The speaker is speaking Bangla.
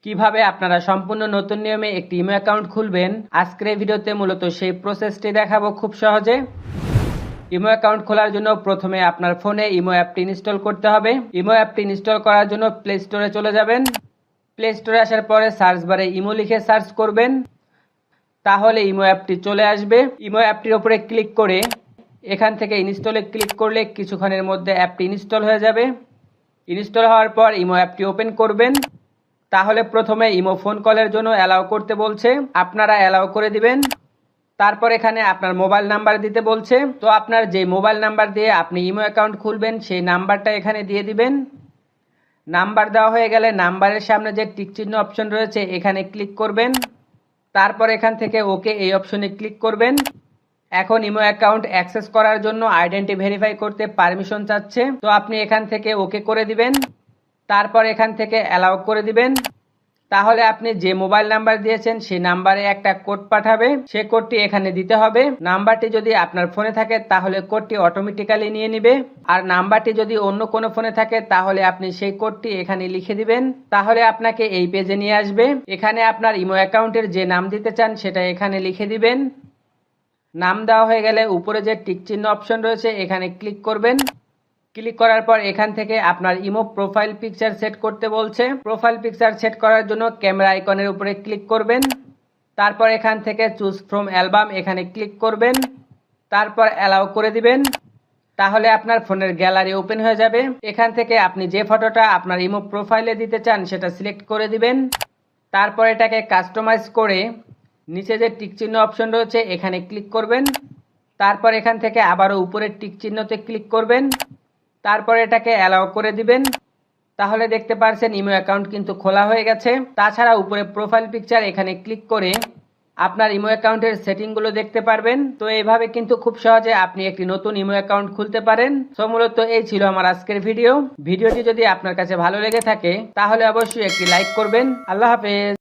কিভাবে আপনারা সম্পূর্ণ নতুন নিয়মে একটি ইমো অ্যাকাউন্ট খুলবেন, আজকের এই ভিডিওতে মূলত সেই প্রসেসটি দেখাবো খুব সহজে। ইমো অ্যাকাউন্ট খোলার জন্য প্রথমে আপনার ফোনে ইমো অ্যাপটি ইনস্টল করতে হবে। ইমো অ্যাপটি ইনস্টল করার জন্য প্লে স্টোরে চলে যাবেন। প্লে স্টোরে আসার পরে সার্চ বারে ইমো লিখে সার্চ করবেন, তাহলে ইমো অ্যাপটি চলে আসবে। ইমো অ্যাপটির উপরে ক্লিক করে এখান থেকে ইনস্টলে ক্লিক করলে কিছুক্ষণের মধ্যে অ্যাপটি ইনস্টল হয়ে যাবে। ইনস্টল হওয়ার পর ইমো অ্যাপটি ওপেন করবেন। তাহলে প্রথমে ইমো ফোন কলের জন্য অ্যালাউ করতে বলছে, আপনারা অ্যালাউ করে দিবেন। তারপর এখানে আপনার মোবাইল নাম্বার দিতে বলছে, তো আপনার যে মোবাইল নাম্বার দিয়ে আপনি ইমো অ্যাকাউন্ট খুলবেন সেই নাম্বারটা এখানে দিয়ে দিবেন। নাম্বার দেওয়া হয়ে গেলে নাম্বারের সামনে যে টিক চিহ্ন অপশন রয়েছে এখানে ক্লিক করবেন। তারপর এখান থেকে ওকে এই অপশনে ক্লিক করবেন। এখন ইমো অ্যাকাউন্ট অ্যাক্সেস করার জন্য আইডেন্টি ভেরিফাই করতে পারমিশন চাচ্ছে, তো আপনি এখান থেকে ওকে করে দিবেন। তারপর এখান থেকে অ্যালাউ করে দিবেন। তাহলে আপনি যে মোবাইল নাম্বার দিয়েছেন সেই নাম্বারে একটা কোড পাঠাবে, সেই কোডটি এখানে দিতে হবে। নাম্বারটি যদি আপনার ফোনে থাকে তাহলে কোডটি অটোমেটিক্যালি নিয়ে নিবে, আর নাম্বারটি যদি অন্য কোনো ফোনে থাকে তাহলে আপনি সেই কোডটি এখানে লিখে দিবেন। তাহলে আপনাকে এই পেজে নিয়ে আসবে। এখানে আপনার ইমো অ্যাকাউন্টের যে নাম দিতে চান সেটা এখানে লিখে দিবেন। নাম দেওয়া হয়ে গেলে উপরে যে টিক চিহ্ন অপশন রয়েছে এখানে ক্লিক করবেন। ক্লিক করার পর এখান থেকে আপনার ইমো প্রোফাইল পিকচার সেট করতে বলছে। প্রোফাইল পিকচার সেট করার জন্য ক্যামেরা আইকনের উপরে ক্লিক করবেন। তারপর এখান থেকে চুজ ফ্রম অ্যালবাম এখানে ক্লিক করবেন। তারপর অ্যালাউ করে দিবেন। তাহলে আপনার ফোনের গ্যালারি ওপেন হয়ে যাবে। এখান থেকে আপনি যে ফটোটা আপনার ইমো প্রোফাইলে দিতে চান সেটা সিলেক্ট করে দিবেন। তারপর এটাকে কাস্টমাইজ করে নিচে যে টিক চিহ্ন অপশন রয়েছে এখানে ক্লিক করবেন। তারপর এখান থেকে আবারও উপরের টিক চিহ্নতে ক্লিক করবেন। তারপর এটাকে অ্যালাউ করে দিবেন। তাহলে দেখতে পারছেন ইমো অ্যাকাউন্ট কিন্তু খোলা হয়ে গেছে। তাছাড়া উপরে প্রোফাইল পিকচার এখানে ক্লিক করে আপনার ইমো অ্যাকাউন্টের সেটিংগুলো দেখতে পারবেন। তো এইভাবে কিন্তু খুব সহজে আপনি একটি নতুন ইমো অ্যাকাউন্ট খুলতে পারেন। সো মূলত এই ছিল আমার আজকের ভিডিওটি যদি আপনার কাছে ভালো লেগে থাকে তাহলে অবশ্যই একটি লাইক করবেন। আল্লাহ হাফেজ।